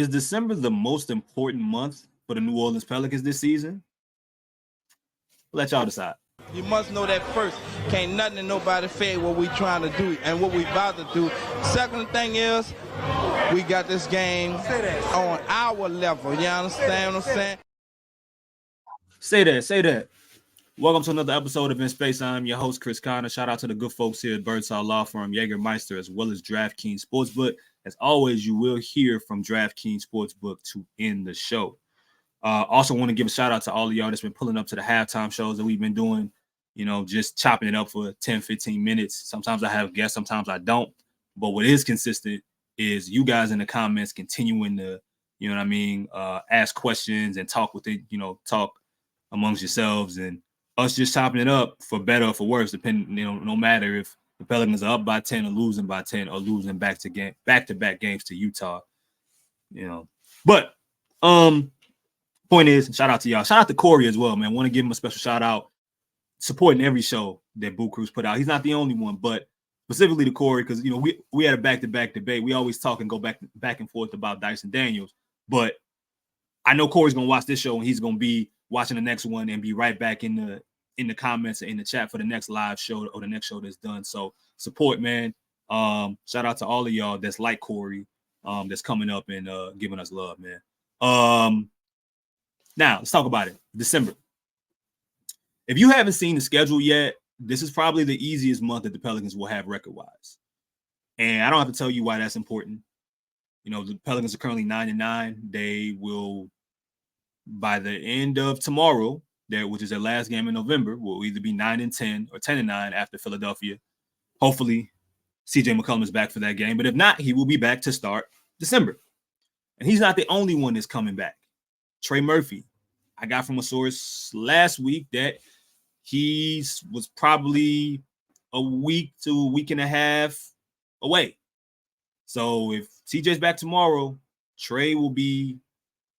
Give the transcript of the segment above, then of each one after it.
Is December the most important month for the New Orleans Pelicans this season? Let y'all decide. You must know that first. Can't nothing and nobody fade what we trying to do and what we about to do. Second thing is, we got this game on our level. You understand what I'm saying? Say that. Welcome to another episode of In Space. I'm your host, Chris Connor. Shout out to the good folks here at Birdsall Law Firm, Jägermeister, as well as DraftKings Sportsbook. As always, you will hear from DraftKings Sportsbook to end the show. Also want to give a shout out to all of y'all that's been pulling up to the halftime shows that we've been doing, just chopping it up for 10, 15 minutes. Sometimes I have guests, sometimes I don't. But what is consistent is you guys in the comments continuing to, ask questions and talk with it, talk amongst yourselves and us just chopping it up for better or for worse, depending, no matter if the Pelicans are up by 10 or losing by 10 or losing back-to-back games to Utah, But point is, shout out to y'all. Shout out to Corey as well, man. Want to give him a special shout out, supporting every show that Boo Cruz put out. He's not the only one, but specifically to Corey, because we had a back-to-back debate. We always talk and go back and forth about Dyson Daniels, but I know Corey's gonna watch this show and he's gonna be watching the next one and be right back in the comments and in the chat for the next live show or the next show that's done. So support, man. Shout out to all of y'all that's like Corey, that's coming up and giving us love, man. Now, let's talk about it. December. If you haven't seen the schedule yet, this is probably the easiest month that the Pelicans will have record-wise. And I don't have to tell you why that's important. The Pelicans are currently 9-9. They will, by the end of tomorrow, which is their last game in November, will either be 9-10 or 10-9 after Philadelphia. Hopefully, CJ McCollum is back for that game. But if not, he will be back to start December. And he's not the only one that's coming back. Trey Murphy, I got from a source last week that he was probably a week to a week and a half away. So if CJ's back tomorrow, Trey will be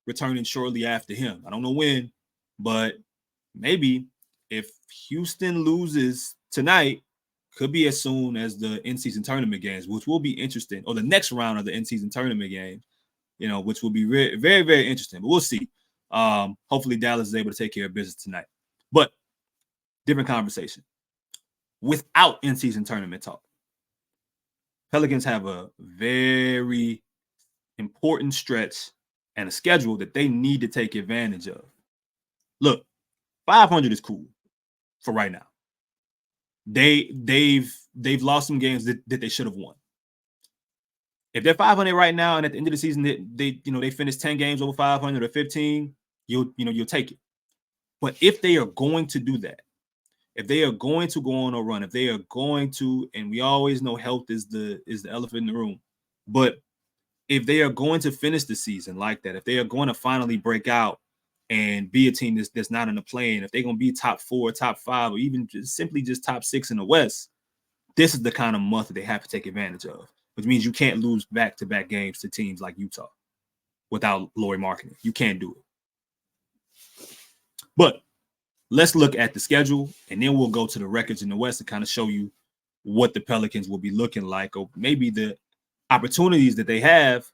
returning shortly after him. I don't know when, but maybe if Houston loses tonight, could be as soon as the in-season tournament games, which will be interesting, or the next round of the in-season tournament games. Which will be very, very, very interesting. But we'll see. Hopefully Dallas is able to take care of business tonight. But different conversation. Without in-season tournament talk, Pelicans have a very important stretch and a schedule that they need to take advantage of. Look, 500 is cool for right now. They've lost some games that they should have won. If they're 500 right now, and at the end of the season they finish 10 games over 500 or 15, you'll take it. But if they are going to do that, if they are going to go on a run, if they are going to, and we always know health is the elephant in the room, but if they are going to finish the season like that, if they are going to finally break out and be a team that's not in the play-in, if they're going to be top 4, top 5, or even simply just top 6 in the West, this is the kind of month that they have to take advantage of. Which means you can't lose back-to-back games to teams like Utah without Lauri Markkanen. You can't do it. But let's look at the schedule, and then we'll go to the records in the West and kind of show you what the Pelicans will be looking like, or maybe the opportunities that they have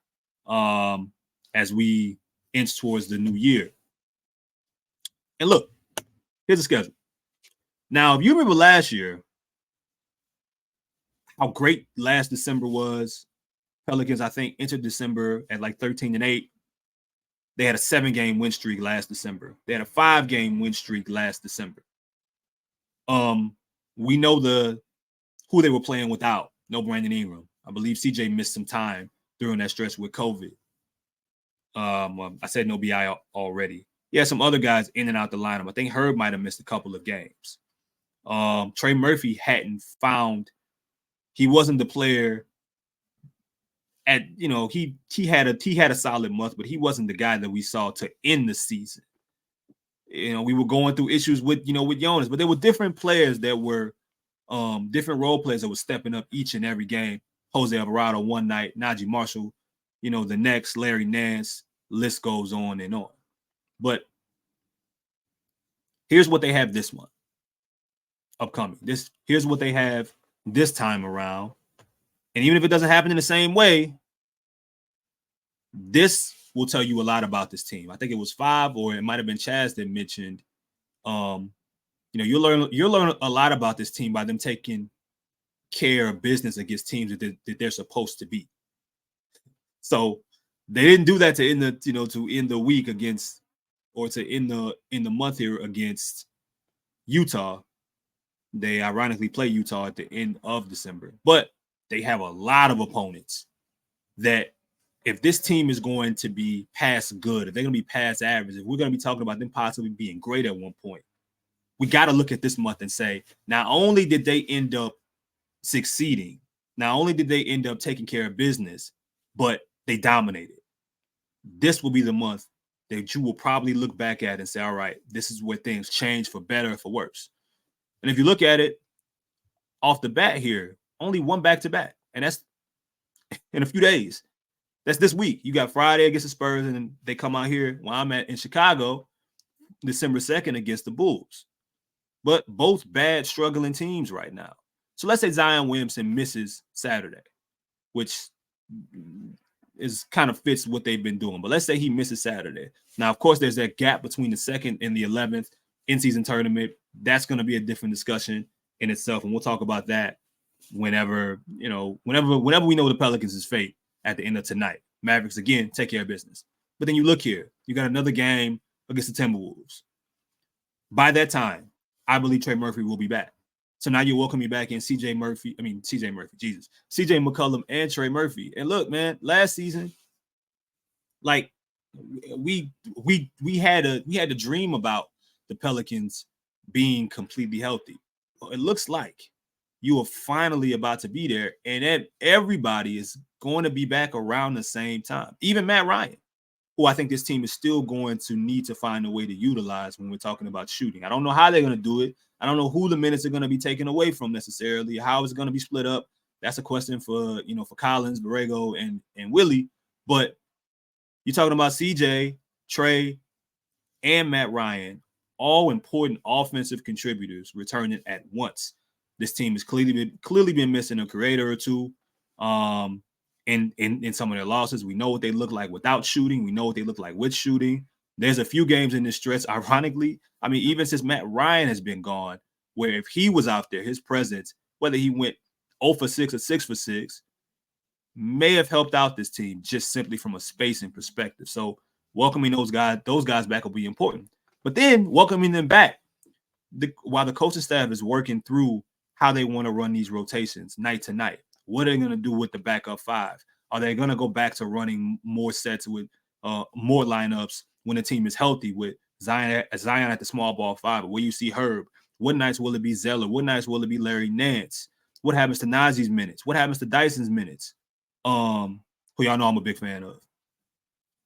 as we inch towards the new year. And look, here's the schedule. Now, if you remember last year, how great last December was. Pelicans, I think, entered December at like 13-8. They had a 7-game win streak last December. They had a 5-game win streak last December. We know who they were playing without. No Brandon Ingram. I believe CJ missed some time during that stretch with COVID. I said no BI already. He had some other guys in and out the lineup. I think Herb might have missed a couple of games. Trey Murphy hadn't found. He wasn't the player he had a solid month, but he wasn't the guy that we saw to end the season. We were going through issues with Jonas, but there were different players that were different role players that were stepping up each and every game. Jose Alvarado one night, Najee Marshall, the next, Larry Nance, list goes on and on. But here's what they have this month upcoming. Here's what they have this time around. And even if it doesn't happen in the same way, this will tell you a lot about this team. I think it was 5, or it might have been Chaz that mentioned, you'll learn a lot about this team by them taking care of business against teams that they're supposed to beat. So they didn't do that to end the week against, or to end the month here against Utah. They ironically play Utah at the end of December, but they have a lot of opponents that, if this team is going to be past good, if they're going to be past average, if we're going to be talking about them possibly being great at one point, we got to look at this month and say, not only did they end up succeeding, not only did they end up taking care of business, but they dominated. This will be the month that you will probably look back at and say, all right, this is where things change for better or for worse. And if you look at it off the bat here, only one back-to-back, and that's in a few days. That's this week. You got Friday against the Spurs, and then they come out here where I'm at in Chicago, December 2nd against the Bulls. But both bad, struggling teams right now. So let's say Zion Williamson misses Saturday, which is kind of fits what they've been doing. But let's say he misses Saturday. Now, of course, there's that gap between the 2nd and the 11th in-season tournament. That's going to be a different discussion in itself, and we'll talk about that whenever we know the Pelicans' fate at the end of tonight. Mavericks, again, take care of business. But then you look here. You got another game against the Timberwolves. By that time, I believe Trey Murphy will be back. So now you're welcoming back in CJ McCollum and Trey Murphy. And look, man, last season, like we had a dream about the Pelicans being completely healthy. It looks like you are finally about to be there, and everybody is going to be back around the same time. Even Matt Ryan, who I think this team is still going to need to find a way to utilize when we're talking about shooting. I don't know how they're going to do it. I don't know who the minutes are going to be taken away from necessarily, how it's going to be split up. That's a question for Collins, Borrego, and Willie. But you're talking about CJ, Trey, and Matt Ryan, all important offensive contributors returning at once. This team has clearly been missing a creator or two. In some of their losses, we know what they look like without shooting. We know what they look like with shooting. There's a few games in this stretch, ironically. I mean, even since Matt Ryan has been gone, where if he was out there, his presence, whether he went 0 for 6 or 6 for 6, may have helped out this team just simply from a spacing perspective. So welcoming those guys back will be important. But then welcoming them back while the coaching staff is working through how they want to run these rotations night to night. What are they going to do with the backup 5? Are they going to go back to running more sets with more lineups when the team is healthy, with Zion at the small ball 5? Where you see Herb? What nights will it be Zeller? What nights will it be Larry Nance? What happens to Najee's minutes? What happens to Dyson's minutes? Who y'all know I'm a big fan of.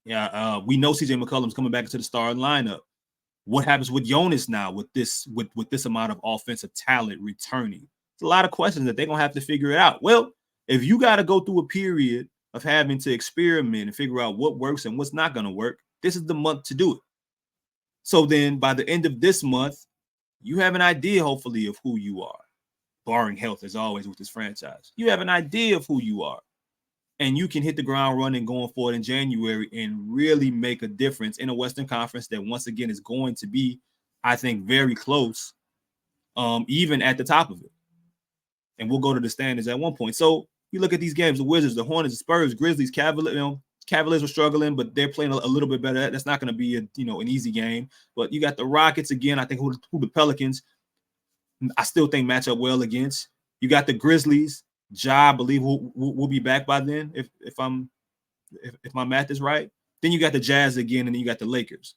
Yeah, we know CJ McCollum's coming back into the starting lineup. What happens with Jonas now with this amount of offensive talent returning? It's a lot of questions that they're going to have to figure it out. Well, if you got to go through a period of having to experiment and figure out what works and what's not going to work, this is the month to do it. So then by the end of this month, you have an idea, hopefully, of who you are, barring health, as always, with this franchise. You have an idea of who you are, and you can hit the ground running going forward in January and really make a difference in a Western Conference that, once again, is going to be, I think, very close, even at the top of it. And we'll go to the standings at one point. So you look at these games, the Wizards, the Hornets, the Spurs, Grizzlies, Cavaliers. Cavaliers were struggling, but they're playing a little bit better. That's not going to be an easy game. But you got the Rockets again. I think who the Pelicans, I still think match up well against. You got the Grizzlies. Ja, I believe will be back by then if my math is right. Then you got the Jazz again, and then you got the Lakers.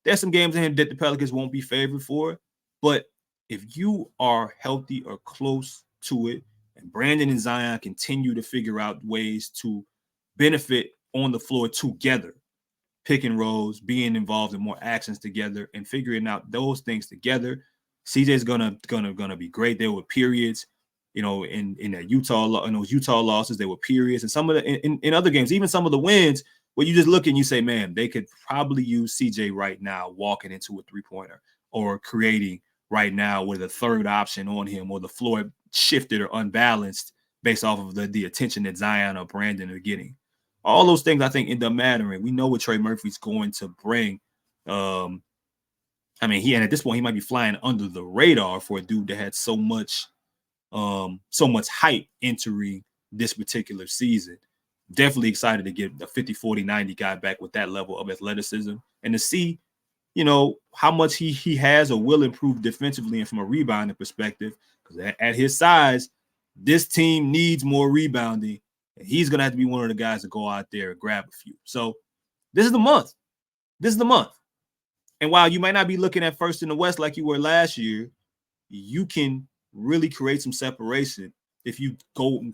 There's some games in here that the Pelicans won't be favored for, but if you are healthy or close to it, and Brandon and Zion continue to figure out ways to benefit on the floor together, pick and rolls, being involved in more actions together, and figuring out those things together, CJ's gonna be great. There were periods, in that those Utah losses, there were periods, and some of the in other games, even some of the wins, where you just look and you say, man, they could probably use CJ right now walking into a 3-pointer or creating right now with a third option on him, or the floor shifted or unbalanced based off of the attention that Zion or Brandon are getting. All those things I think end up mattering. We know what Trey Murphy's going to bring. I mean, at this point he might be flying under the radar for a dude that had so much hype entering this particular season. Definitely excited to get a 50, 40, 90 guy back with that level of athleticism and to see, how much he has or will improve defensively and from a rebounding perspective. Because at his size, this team needs more rebounding. And he's going to have to be one of the guys to go out there and grab a few. So this is the month. And while you might not be looking at first in the West like you were last year, you can really create some separation if you go and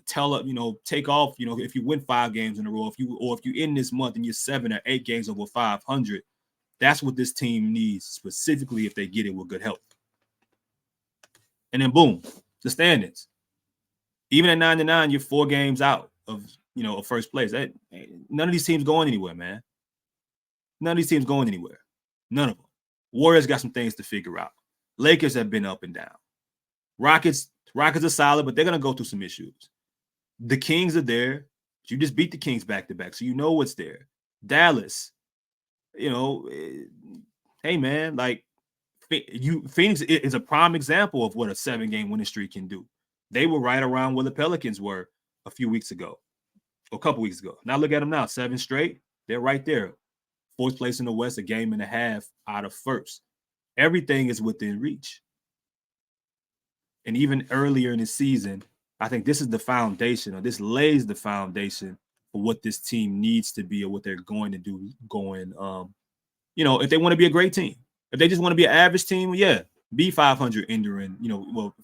take off, if you win 5 games in a row, if you end this month and you're 7 or 8 games over 500, that's what this team needs, specifically if they get it with good help. And then boom, the standings. Even at 9-9, you're 4 games out of first place. None of these teams going anywhere, man. None of these teams going anywhere. None of them. Warriors got some things to figure out. Lakers have been up and down. Rockets are solid, but they're going to go through some issues. The Kings are there. You just beat the Kings back-to-back, so you know what's there. Dallas, hey, man, like Phoenix is a prime example of what a 7-game winning streak can do. They were right around where the Pelicans were a couple weeks ago. Now look at them now, 7 straight. They're right there. 4th place in the West, a game and a half out of first. Everything is within reach. And even earlier in the season, I think this is the foundation, or this lays the foundation for what this team needs to be or what they're going to do if they want to be a great team. If they just want to be an average team, yeah, be 500 entering,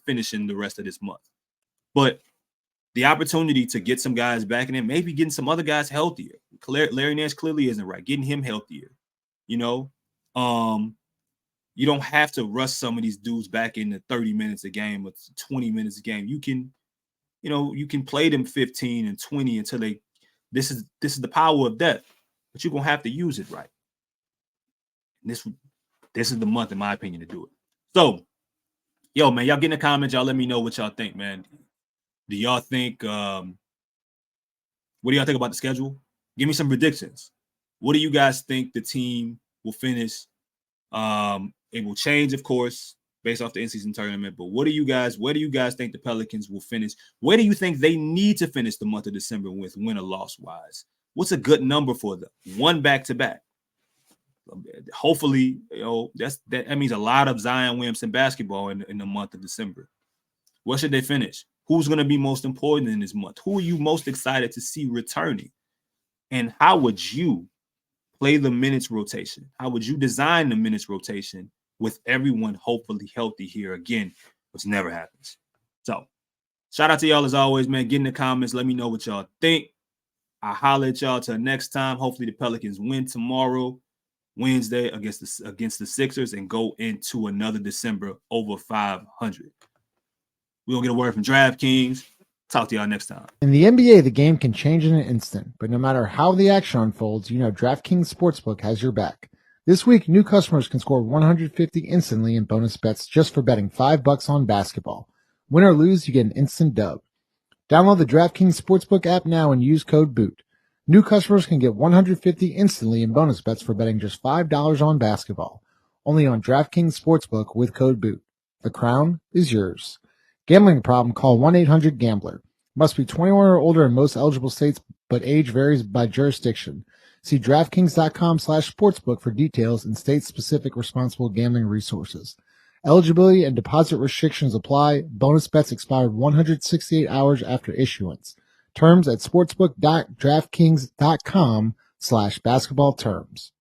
finishing the rest of this month. But the opportunity to get some guys back and then maybe getting some other guys healthier. Larry Nance clearly isn't right. Getting him healthier, you don't have to rush some of these dudes back into 30 minutes a game or 20 minutes a game. You can play them 15 and 20 until this is the power of depth, but you're going to have to use it right. And this is the month, in my opinion, to do it. So, yo, man, y'all get in the comments. Y'all let me know what y'all think, man. Do y'all think, what do y'all think about the schedule? Give me some predictions. What do you guys think the team will finish? It will change, of course, based off the in-season tournament. But where do you guys think the Pelicans will finish? Where do you think they need to finish the month of December with, win or loss wise? What's a good number for them? 1 back-to-back. Hopefully, that means a lot of Zion Williamson basketball in the month of December. Where should they finish? Who's going to be most important in this month? Who are you most excited to see returning? And how would you play the minutes rotation? How would you design the minutes rotation with everyone hopefully healthy here again, which never happens? So shout out to y'all as always, man. Get in the comments. Let me know what y'all think. I'll holler at y'all till next time. Hopefully the Pelicans win tomorrow, Wednesday, against the Sixers and go into another December over 500. We're going to get a word from DraftKings. Talk to y'all next time. In the NBA, the game can change in an instant, but no matter how the action unfolds, DraftKings Sportsbook has your back. This week, new customers can score $150 instantly in bonus bets just for betting $5 on basketball. Win or lose, you get an instant dub. Download the DraftKings Sportsbook app now and use code BOOT. New customers can get $150 instantly in bonus bets for betting just $5 on basketball. Only on DraftKings Sportsbook with code BOOT. The crown is yours. Gambling problem? Call 1-800-GAMBLER. Must be 21 or older in most eligible states, but age varies by jurisdiction. See DraftKings.com/sportsbook for details and state-specific responsible gambling resources. Eligibility and deposit restrictions apply. Bonus bets expired 168 hours after issuance. Terms at sportsbook.draftkings.com/basketball terms.